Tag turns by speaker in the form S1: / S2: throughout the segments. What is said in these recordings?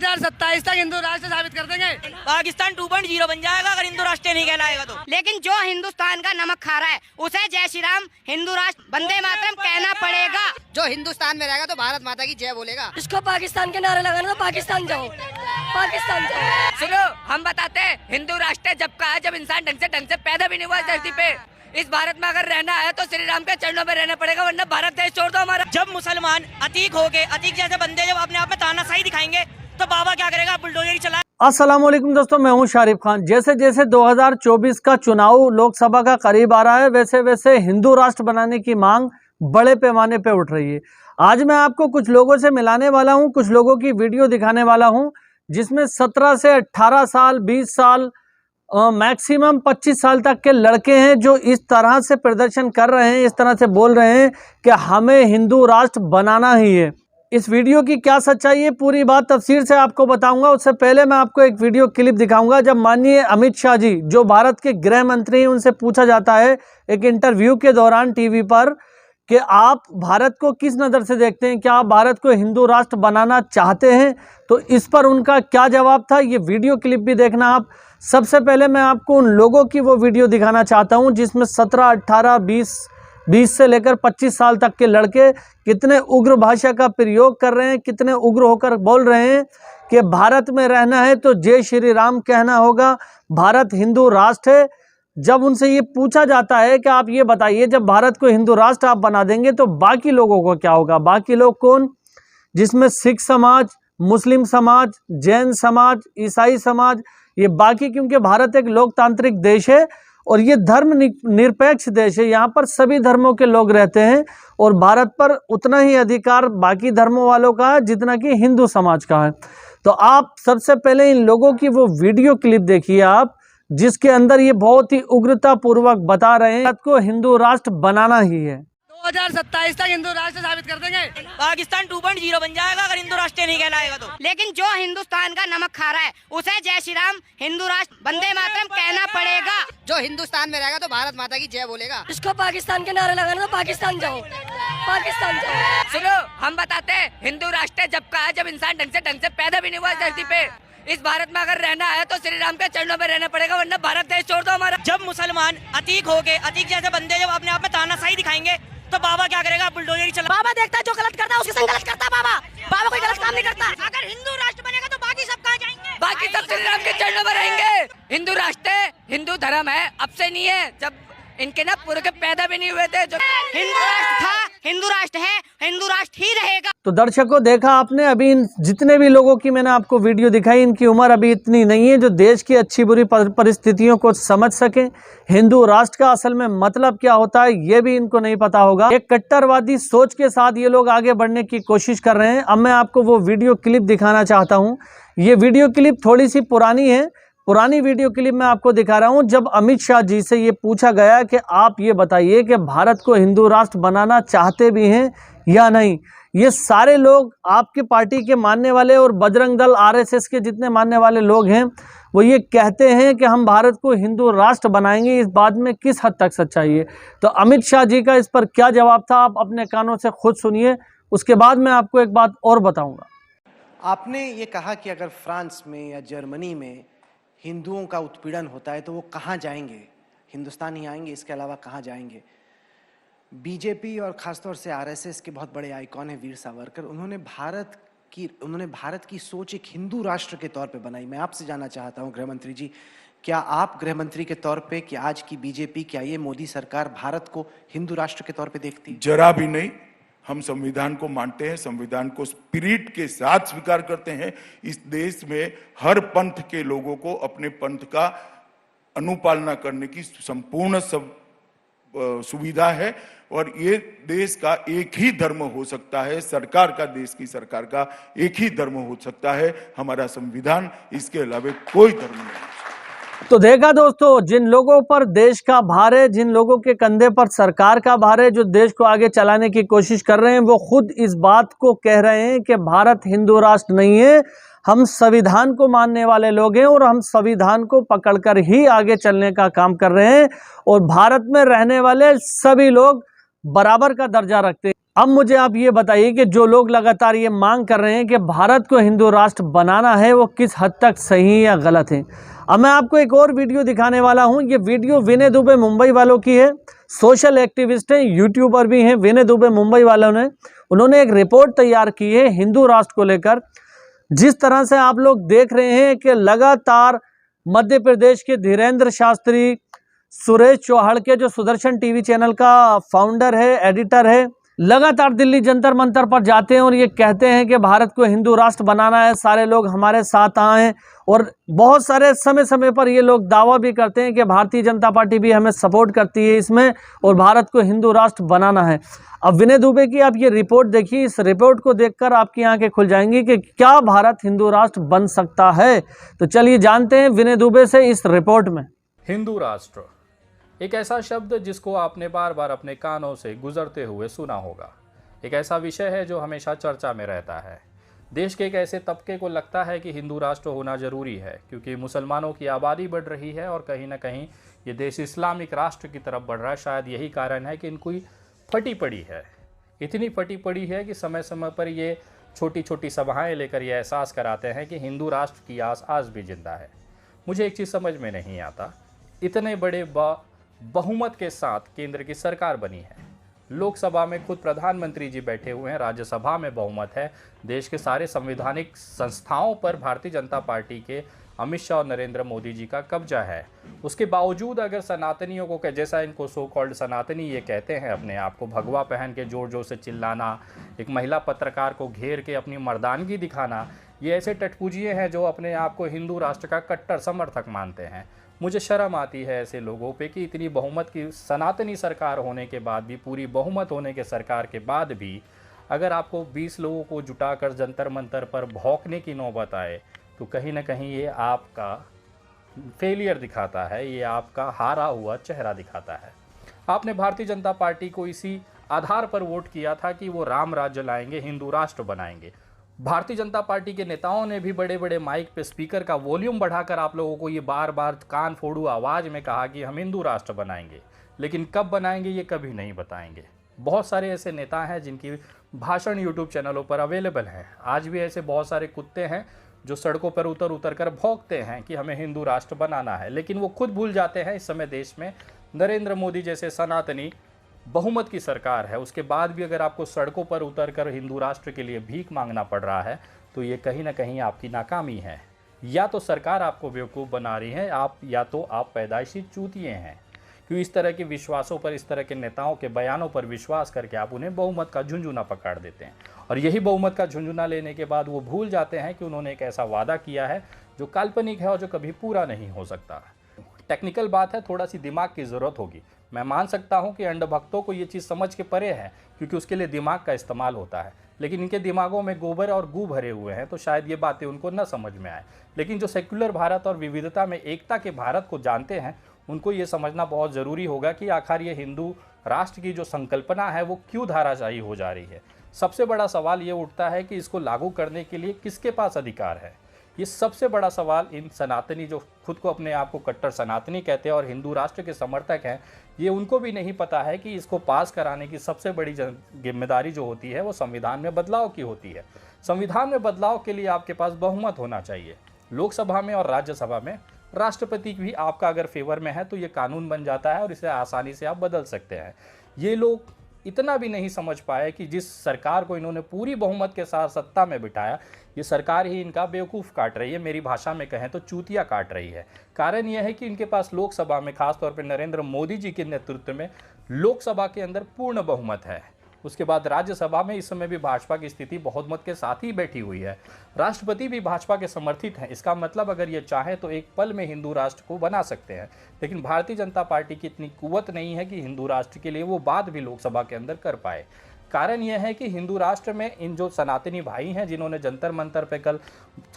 S1: 2027 तक हिंदू राष्ट्र साबित कर देंगे।
S2: पाकिस्तान 2.0 बन जाएगा अगर हिंदू राष्ट्र नहीं कहलाएगा तो।
S3: लेकिन जो हिंदुस्तान का नमक खा रहा है उसे जय श्री राम, हिंदू राष्ट्र, वंदे मातरम कहना पड़ेगा।
S4: जो हिंदुस्तान में रहेगा तो भारत माता की जय बोलेगा।
S5: इसको पाकिस्तान के नारे लगाना तो पाकिस्तान जाओ, पाकिस्तान जाओ।
S2: सुनो, हम बताते हैं हिंदू राष्ट्र जब का है जब इंसान ढंग से पैदा भी नहीं हुआ धरती पे। इस भारत में अगर रहना है तो श्री राम के चरणों में रहना पड़ेगा, वरना भारत देश छोड़ दो हमारा। जब मुसलमान अतीक हो गए, अतीक जैसे बंदे जब अपने आप में तानाशाही दिखाएंगे तो बाबा क्या करेगा? बुलडोजर ही चलाए।
S6: अस्सलाम वालेकुम दोस्तों, मैं हूं शारिफ खान। जैसे जैसे 2024 का चुनाव लोकसभा का करीब आ रहा है, वैसे वैसे हिंदू राष्ट्र बनाने की मांग बड़े पैमाने पे उठ रही है। आज मैं आपको कुछ लोगों से मिलाने वाला हूं, कुछ लोगों की वीडियो दिखाने वाला हूं, जिसमें 17 से 18 साल, 20 साल, मैक्सिमम 25 साल तक के लड़के हैं जो इस तरह से प्रदर्शन कर रहे हैं, इस तरह से बोल रहे हैं कि हमें हिंदू राष्ट्र बनाना ही है। इस वीडियो की क्या सच्चाई है, पूरी बात तफसीर से आपको बताऊंगा। उससे पहले मैं आपको एक वीडियो क्लिप दिखाऊंगा जब माननीय अमित शाह जी, जो भारत के गृह मंत्री हैं, उनसे पूछा जाता है एक इंटरव्यू के दौरान टीवी पर कि आप भारत को किस नज़र से देखते हैं, क्या आप भारत को हिंदू राष्ट्र बनाना चाहते हैं? तो इस पर उनका क्या जवाब था, ये वीडियो क्लिप भी देखना आप। सबसे पहले मैं आपको उन लोगों की वो वीडियो दिखाना चाहता हूं जिसमें 17, 18, 20 से लेकर 25 साल तक के लड़के कितने उग्र भाषा का प्रयोग कर रहे हैं, कितने उग्र होकर बोल रहे हैं कि भारत में रहना है तो जय श्री राम कहना होगा, भारत हिंदू राष्ट्र है। जब उनसे ये पूछा जाता है कि आप ये बताइए, जब भारत को हिंदू राष्ट्र आप बना देंगे तो बाकी लोगों को क्या होगा? बाकी लोग कौन? जिसमें सिख समाज, मुस्लिम समाज, जैन समाज, ईसाई समाज, ये बाकी, क्योंकि भारत एक लोकतांत्रिक देश है और ये धर्म निरपेक्ष देश है। यहाँ पर सभी धर्मों के लोग रहते हैं और भारत पर उतना ही अधिकार बाकी धर्मों वालों का है जितना कि हिंदू समाज का है। तो आप सबसे पहले इन लोगों की वो वीडियो क्लिप देखिए आप, जिसके अंदर ये बहुत ही उग्रता पूर्वक बता रहे हैं भारत को हिंदू राष्ट्र बनाना ही है।
S1: 2027 तक हिंदू राष्ट्र साबित कर देंगे।
S2: पाकिस्तान 2.0 बन जाएगा अगर हिंदू राष्ट्र नहीं कहलाएगा तो।
S3: लेकिन जो हिंदुस्तान का नमक खा रहा है उसे जय श्री राम, हिंदू राष्ट्र, वंदे मातरम कहना पड़ेगा।
S4: जो हिंदुस्तान में रहेगा तो भारत माता की जय बोलेगा।
S5: इसको पाकिस्तान के नारे लगाना तो पाकिस्तान जाओ, पाकिस्तान जाओ।
S2: सुनो, हम बताते हैं हिंदू राष्ट्र जब का है जब इंसान ढंग से पैदा भी नहीं हुआ धरती पे। इस भारत में अगर रहना है तो श्री राम के चरणों में रहना पड़ेगा, वरना भारत देश छोड़ दो हमारा। जब मुसलमान अतीक हो गए, अतीक जैसे बंदे जब अपने आप में तानाशाही दिखाएंगे तो बाबा क्या करेगा? बुलडोजर ही चला।
S5: बाबा देखता है जो गलत करता है उसके संग गलत करता है। बाबा कोई गलत काम नहीं करता।
S3: अगर हिंदू राष्ट्र बनेगा तो बाकी सब कहाँ जाएंगे?
S2: बाकी सब श्री राम के चरणों में रहेंगे। हिंदू राष्ट्र है, हिंदू धर्म है, अब से नहीं है, जब इनके ना पूरे के पैदा भी नहीं हुए थे। जो
S3: हिंदू राष्ट्र था, हिंदू राष्ट्र है, हिंदू राष्ट्र ही रहेगा।
S6: तो दर्शकों, देखा आपने, अभी इन जितने भी लोगों की मैंने आपको वीडियो दिखाई, इनकी उम्र अभी इतनी नहीं है जो देश की अच्छी बुरी परिस्थितियों को समझ सकें। हिंदू राष्ट्र का असल में मतलब क्या होता है ये भी इनको नहीं पता होगा। एक कट्टरवादी सोच के साथ ये लोग आगे बढ़ने की कोशिश कर रहे हैं। अब मैं आपको वो वीडियो क्लिप दिखाना चाहता हूँ। ये वीडियो क्लिप थोड़ी सी पुरानी है, पुरानी वीडियो क्लिप मैं आपको दिखा रहा हूं जब अमित शाह जी से ये पूछा गया कि आप ये बताइए कि भारत को हिंदू राष्ट्र बनाना चाहते भी हैं या नहीं। ये सारे लोग आपके पार्टी के मानने वाले और बजरंग दल, आरएसएस के जितने मानने वाले लोग हैं वो ये कहते हैं कि हम भारत को हिंदू राष्ट्र बनाएंगे। इस बात में किस हद तक सच्चाई है? तो अमित शाह जी का इस पर क्या जवाब था आप अपने कानों से खुद सुनिए, उसके बाद मैं आपको एक बात और बताऊँगा।
S7: आपने ये कहा कि अगर फ्रांस में या जर्मनी में हिंदुओं का उत्पीड़न होता है तो वो कहाँ जाएंगे? हिंदुस्तान ही आएंगे, इसके अलावा कहाँ जाएंगे? बीजेपी और ख़ासतौर से आरएसएस के बहुत बड़े आइकॉन हैं वीर सावरकर, उन्होंने भारत की सोच एक हिंदू राष्ट्र के तौर पे बनाई। मैं आपसे जानना चाहता हूँ गृहमंत्री जी, क्या आप गृहमंत्री के तौर पे, कि आज की बीजेपी, क्या ये मोदी सरकार भारत को हिंदू राष्ट्र के तौर पे देखती?
S8: जरा भी नहीं। हम संविधान को मानते हैं, संविधान को स्पिरिट के साथ स्वीकार करते हैं। इस देश में हर पंथ के लोगों को अपने पंथ का अनुपालना करने की संपूर्ण सुविधा है और ये देश का एक ही धर्म हो सकता है, सरकार का, देश की सरकार का एक ही धर्म हो सकता है, हमारा संविधान, इसके अलावा कोई धर्म नहीं।
S6: तो देखा दोस्तों, जिन लोगों पर देश का भार है, जिन लोगों के कंधे पर सरकार का भार है, जो देश को आगे चलाने की कोशिश कर रहे हैं, वो खुद इस बात को कह रहे हैं कि भारत हिंदू राष्ट्र नहीं है, हम संविधान को मानने वाले लोग हैं और हम संविधान को पकड़कर ही आगे चलने का काम कर रहे हैं और भारत में रहने वाले सभी लोग बराबर का दर्जा रखते हैं। अब मुझे आप ये बताइए कि जो लोग लगातार ये मांग कर रहे हैं कि भारत को हिंदू राष्ट्र बनाना है, वो किस हद तक सही या गलत है। अब मैं आपको एक और वीडियो दिखाने वाला हूं। ये वीडियो विनय दुबे मुंबई वालों की है, सोशल एक्टिविस्ट हैं, यूट्यूबर भी हैं। विनय दुबे मुंबई वालों ने उन्होंने एक रिपोर्ट तैयार की है हिंदू राष्ट्र को लेकर। जिस तरह से आप लोग देख रहे हैं कि लगातार मध्य प्रदेश के धीरेन्द्र शास्त्री, सुरेश चौहान के जो सुदर्शन टीवी चैनल का फाउंडर है, एडिटर है, लगातार दिल्ली जंतर मंतर पर जाते हैं और ये कहते हैं कि भारत को हिंदू राष्ट्र बनाना है, सारे लोग हमारे साथ आए। और बहुत सारे समय समय पर ये लोग दावा भी करते हैं कि भारतीय जनता पार्टी भी हमें सपोर्ट करती है इसमें और भारत को हिंदू राष्ट्र बनाना है। अब विनय दुबे की आप ये रिपोर्ट देखिए, इस रिपोर्ट को देखकर आपकी आंखें खुल जाएंगी कि क्या भारत हिंदू राष्ट्र बन सकता है। तो चलिए जानते हैं विनय दुबे से इस रिपोर्ट में।
S9: हिंदू राष्ट्र एक ऐसा शब्द जिसको आपने बार बार अपने कानों से गुजरते हुए सुना होगा। एक ऐसा विषय है जो हमेशा चर्चा में रहता है। देश के एक ऐसे तबके को लगता है कि हिंदू राष्ट्र होना ज़रूरी है क्योंकि मुसलमानों की आबादी बढ़ रही है और कहीं ना कहीं ये देश इस्लामिक राष्ट्र की तरफ बढ़ रहा है। शायद यही कारण है कि इनकी फटी पड़ी है, इतनी फटी पड़ी है कि समय समय पर ये छोटी छोटी सभाएं लेकर ये एहसास कराते हैं कि हिंदू राष्ट्र की आस आज भी जिंदा है। मुझे एक चीज़ समझ में नहीं आता, इतने बड़े बहुमत के साथ केंद्र की सरकार बनी है, लोकसभा में खुद प्रधानमंत्री जी बैठे हुए हैं, राज्यसभा में बहुमत है, देश के सारे संवैधानिक संस्थाओं पर भारतीय जनता पार्टी के अमित शाह और नरेंद्र मोदी जी का कब्जा है। उसके बावजूद अगर सनातनियों को, जैसा इनको सो कॉल्ड सनातनी ये कहते हैं अपने आप को, भगवा पहन के जोर जोर से चिल्लाना, एक महिला पत्रकार को घेर के अपनी मर्दानगी दिखाना, ये ऐसे टटपूजिए हैं जो अपने आप को हिंदू राष्ट्र का कट्टर समर्थक मानते हैं। मुझे शर्म आती है ऐसे लोगों पे कि इतनी बहुमत की सनातनी सरकार होने के बाद भी, पूरी बहुमत होने के सरकार के बाद भी, अगर आपको 20 लोगों को जुटाकर जंतर मंतर पर भौंकने की नौबत आए तो कहीं ना कहीं ये आपका फेलियर दिखाता है, ये आपका हारा हुआ चेहरा दिखाता है। आपने भारतीय जनता पार्टी को इसी आधार पर वोट किया था कि वो राम राज्य लाएंगे, हिंदू राष्ट्र बनाएंगे। भारतीय जनता पार्टी के नेताओं ने भी बड़े बड़े माइक पे स्पीकर का वॉल्यूम बढ़ाकर आप लोगों को ये बार बार कान फोड़ू आवाज़ में कहा कि हम हिंदू राष्ट्र बनाएंगे, लेकिन कब बनाएंगे ये कभी नहीं बताएंगे। बहुत सारे ऐसे नेता हैं जिनकी भाषण यूट्यूब चैनलों पर अवेलेबल हैं। आज भी ऐसे बहुत सारे कुत्ते हैं जो सड़कों पर उतर कर भौंकते हैं कि हमें हिंदू राष्ट्र बनाना है, लेकिन वो खुद भूल जाते हैं इस समय देश में नरेंद्र मोदी जैसे सनातनी बहुमत की सरकार है। उसके बाद भी अगर आपको सड़कों पर उतरकर हिंदू राष्ट्र के लिए भीख मांगना पड़ रहा है तो ये कहीं ना कहीं आपकी नाकामी है। या तो सरकार आपको बेवकूफ़ बना रही है, या तो आप पैदाइशी चूतिए हैं। क्यों इस तरह के विश्वासों पर, इस तरह के नेताओं के बयानों पर विश्वास करके आप उन्हें बहुमत का झुंझुना पकड़ देते हैं, और यही बहुमत का झुंझुना लेने के बाद वो भूल जाते हैं कि उन्होंने एक ऐसा वादा किया है जो काल्पनिक है और जो कभी पूरा नहीं हो सकता। टेक्निकल बात है, थोड़ा सी दिमाग की ज़रूरत होगी। मैं मान सकता हूं कि अंध भक्तों को ये चीज़ समझ के परे है क्योंकि उसके लिए दिमाग का इस्तेमाल होता है, लेकिन इनके दिमागों में गोबर और गू भरे हुए हैं तो शायद ये बातें उनको न समझ में आए। लेकिन जो सेक्युलर भारत और विविधता में एकता के भारत को जानते हैं उनको ये समझना बहुत ज़रूरी होगा कि आखिर ये हिंदू राष्ट्र की जो संकल्पना है वो क्यों धाराशाही हो जा रही है। सबसे बड़ा सवाल ये उठता है कि इसको लागू करने के लिए किसके पास अधिकार है। ये सबसे बड़ा सवाल इन सनातनी जो खुद को अपने आप को कट्टर सनातनी कहते हैं और हिंदू राष्ट्र के समर्थक हैं, ये उनको भी नहीं पता है कि इसको पास कराने की सबसे बड़ी जिम्मेदारी जो होती है वो संविधान में बदलाव की होती है। संविधान में बदलाव के लिए आपके पास बहुमत होना चाहिए। लोकसभा में और राज्यसभा में राष्ट्रपति भी आपका अगर फेवर में है तो ये कानून बन जाता है और इसे आसानी से आप बदल सकते हैं। ये लोग इतना भी नहीं समझ पाए कि जिस सरकार को इन्होंने पूरी बहुमत के साथ सत्ता में बिठाया, ये सरकार ही इनका बेवकूफ़ काट रही है, मेरी भाषा में कहें तो चूतिया काट रही है। कारण यह है कि इनके पास लोकसभा में, खासतौर पर नरेंद्र मोदी जी के नेतृत्व में लोकसभा के अंदर पूर्ण बहुमत है। उसके बाद राज्यसभा में इस समय भी भाजपा की स्थिति बहुमत के साथ ही बैठी हुई है। राष्ट्रपति भी भाजपा के समर्थित हैं। इसका मतलब अगर ये चाहें तो एक पल में हिंदू राष्ट्र को बना सकते हैं, लेकिन भारतीय जनता पार्टी की इतनी कुव्वत नहीं है कि हिंदू राष्ट्र के लिए वो बात भी लोकसभा के अंदर कर पाए। कारण यह है कि हिंदू राष्ट्र में इन जो सनातनी भाई हैं जिन्होंने जंतर मंतर पे कल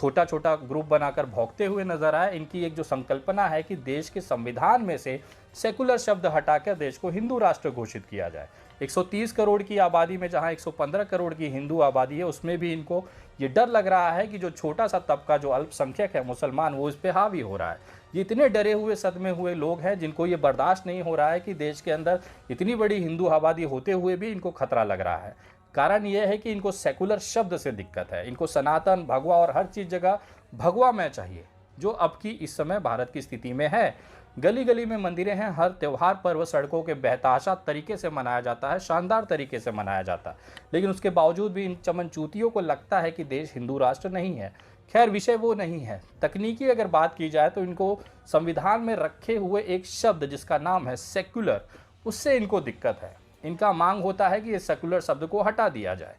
S9: छोटा छोटा ग्रुप बनाकर भौंकते हुए नजर आए, इनकी एक जो संकल्पना है कि देश के संविधान में से सेकुलर शब्द हटाकर देश को हिंदू राष्ट्र घोषित किया जाए। 130 करोड़ की आबादी में जहां 115 करोड़ की हिंदू आबादी है, उसमें भी इनको ये डर लग रहा है कि जो छोटा सा तबका जो अल्पसंख्यक है मुसलमान, वो इस पे हावी हो रहा है। ये इतने डरे हुए सदमे हुए लोग हैं जिनको ये बर्दाश्त नहीं हो रहा है कि देश के अंदर इतनी बड़ी हिंदू आबादी होते हुए भी इनको खतरा लग रहा है। कारण यह है कि इनको सेकुलर शब्द से दिक्कत है। इनको सनातन, भगवा और हर चीज़ जगह भगवा में चाहिए, जो अब की इस समय भारत की स्थिति में है। गली गली में मंदिरें हैं, हर त्यौहार पर्व सड़कों के बेतहाशा तरीके से मनाया जाता है, शानदार तरीके से मनाया जाता है, लेकिन उसके बावजूद भी इन चमनचूतियों को लगता है कि देश हिंदू राष्ट्र नहीं है। खैर, विषय वो नहीं है। तकनीकी अगर बात की जाए तो इनको संविधान में रखे हुए एक शब्द जिसका नाम है सेक्युलर, उससे इनको दिक्कत है। इनका मांग होता है कि ये सेक्युलर शब्द को हटा दिया जाए।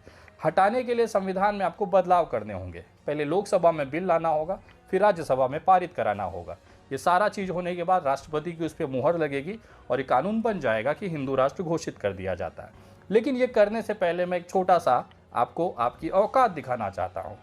S9: हटाने के लिए संविधान में आपको बदलाव करने होंगे। पहले लोकसभा में बिल लाना होगा, फिर राज्यसभा में पारित कराना होगा। ये सारा चीज़ होने के बाद राष्ट्रपति की उस पर मुहर लगेगी और ये कानून बन जाएगा कि हिंदू राष्ट्र घोषित कर दिया जाता है। लेकिन ये करने से पहले मैं एक छोटा सा आपको आपकी औकात दिखाना चाहता हूँ।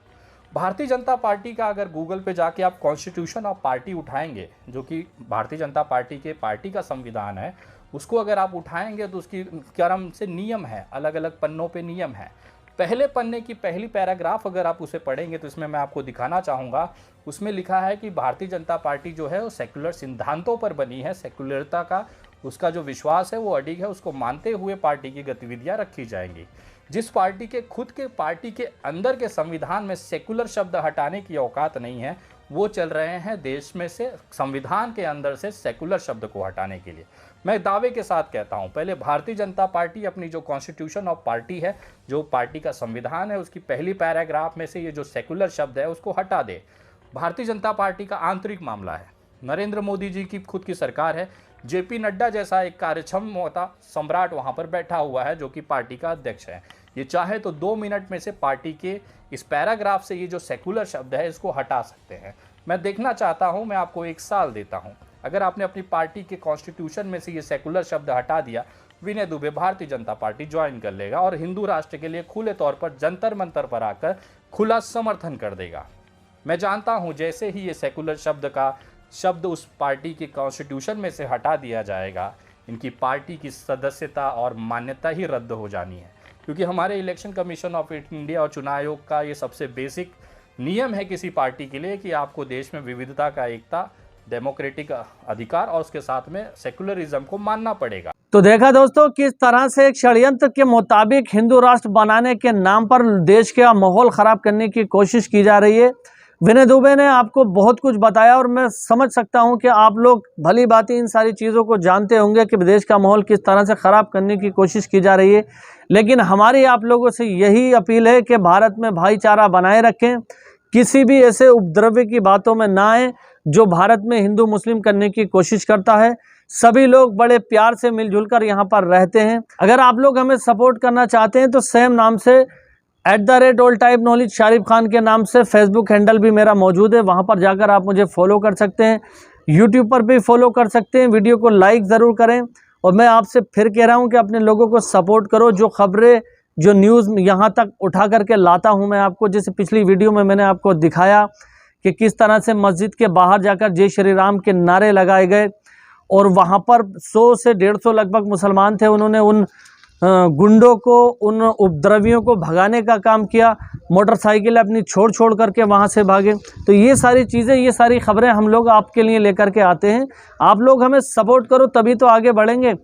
S9: भारतीय जनता पार्टी का अगर गूगल पे जाके आप कॉन्स्टिट्यूशन ऑफ पार्टी उठाएंगे, जो कि भारतीय जनता पार्टी के पार्टी का संविधान है, उसको अगर आप उठाएंगे तो उसकी क्रम से नियम है, अलग अलग पन्नों पे नियम है। पहले पन्ने की पहली पैराग्राफ अगर आप उसे पढ़ेंगे तो इसमें मैं आपको दिखाना चाहूँगा, उसमें लिखा है कि भारतीय जनता पार्टी जो है वो सेक्युलर सिद्धांतों पर बनी है। सेक्युलरता का उसका जो विश्वास है वो अडिग है, उसको मानते हुए पार्टी की गतिविधियाँ रखी जाएंगी। जिस पार्टी के खुद के पार्टी के अंदर के संविधान में सेक्युलर शब्द हटाने की औकात नहीं है, वो चल रहे हैं देश में से संविधान के अंदर से सेक्युलर शब्द को हटाने के लिए। मैं दावे के साथ कहता हूं, पहले भारतीय जनता पार्टी अपनी जो कॉन्स्टिट्यूशन ऑफ पार्टी है, जो पार्टी का संविधान है, उसकी पहली पैराग्राफ में से ये जो सेक्युलर शब्द है उसको हटा दे। भारतीय जनता पार्टी का आंतरिक मामला है। नरेंद्र मोदी जी की खुद की सरकार है। जेपी नड्डा जैसा एक कार्यक्षम सम्राट वहाँ पर बैठा हुआ है, जो कि पार्टी का अध्यक्ष है। ये चाहे तो 2 मिनट में से पार्टी के इस पैराग्राफ से ये जो सेक्युलर शब्द है इसको हटा सकते हैं। मैं देखना चाहता हूं, मैं आपको 1 साल देता हूं। अगर आपने अपनी पार्टी के कॉन्स्टिट्यूशन में से ये सेक्युलर शब्द हटा दिया, विनय दुबे भारतीय जनता पार्टी ज्वाइन कर लेगा और हिंदू राष्ट्र के लिए खुले तौर पर जंतर मंतर पर आकर खुला समर्थन कर देगा। मैं जानता हूं जैसे ही ये सेक्युलर शब्द का शब्द उस पार्टी के कॉन्स्टिट्यूशन में से हटा दिया जाएगा, इनकी पार्टी की सदस्यता और मान्यता ही रद्द हो जानी है। क्योंकि हमारे इलेक्शन कमीशन ऑफ इंडिया और चुनाव आयोग का ये सबसे बेसिक नियम है किसी पार्टी के लिए कि आपको देश में विविधता का एकता, डेमोक्रेटिक अधिकार और उसके साथ में सेक्युलरिज्म को मानना पड़ेगा।
S6: तो देखा दोस्तों किस तरह से एक षड्यंत्र के मुताबिक हिंदू राष्ट्र बनाने के नाम पर देश का माहौल खराब करने की कोशिश की जा रही है। विनय दुबे ने आपको बहुत कुछ बताया और मैं समझ सकता हूं कि आप लोग भली भांति इन सारी चीज़ों को जानते होंगे कि देश का माहौल किस तरह से ख़राब करने की कोशिश की जा रही है। लेकिन हमारी आप लोगों से यही अपील है कि भारत में भाईचारा बनाए रखें, किसी भी ऐसे उपद्रव की बातों में ना आए जो भारत में हिंदू मुस्लिम करने की कोशिश करता है। सभी लोग बड़े प्यार से मिलजुल कर यहाँ पर रहते हैं। अगर आप लोग हमें सपोर्ट करना चाहते हैं तो सेम नाम से @AllTypeKnowledge शारिफ खान के नाम से फेसबुक हैंडल भी मेरा मौजूद है, वहाँ पर जाकर आप मुझे फॉलो कर सकते हैं। यूट्यूब पर भी फॉलो कर सकते हैं। वीडियो को लाइक ज़रूर करें और मैं आपसे फिर कह रहा हूँ कि अपने लोगों को सपोर्ट करो। जो खबरें, जो न्यूज़ यहाँ तक उठा करके लाता हूँ मैं आपको, जैसे पिछली वीडियो में मैंने आपको दिखाया कि किस तरह से मस्जिद के बाहर जाकर जय श्री राम के नारे लगाए गए और वहाँ पर 100 से 150 लगभग मुसलमान थे। उन्होंने उन गुंडों को, उन उपद्रवियों को भगाने का काम किया। मोटरसाइकिल अपनी छोड़ करके वहाँ से भागे। तो ये सारी चीज़ें, ये सारी खबरें हम लोग आपके लिए लेकर के आते हैं। आप लोग हमें सपोर्ट करो तभी तो आगे बढ़ेंगे।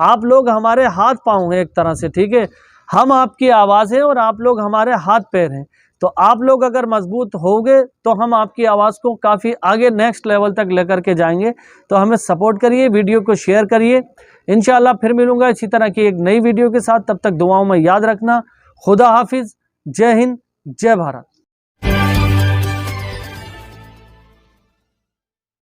S6: आप लोग हमारे हाथ पाँव हैं एक तरह से, ठीक है। हम आपकी आवाज़ हैं और आप लोग हमारे हाथ पैर हैं। तो आप लोग अगर मजबूत होगे तो हम आपकी आवाज़ को काफ़ी आगे नेक्स्ट लेवल तक लेकर के जाएंगे। तो हमें सपोर्ट करिए, वीडियो को शेयर करिए। इंशाल्लाह फिर मिलूंगा इसी तरह की एक नई वीडियो के साथ। तब तक दुआओं में याद रखना। खुदा हाफिज़। जय हिंद, जय भारत।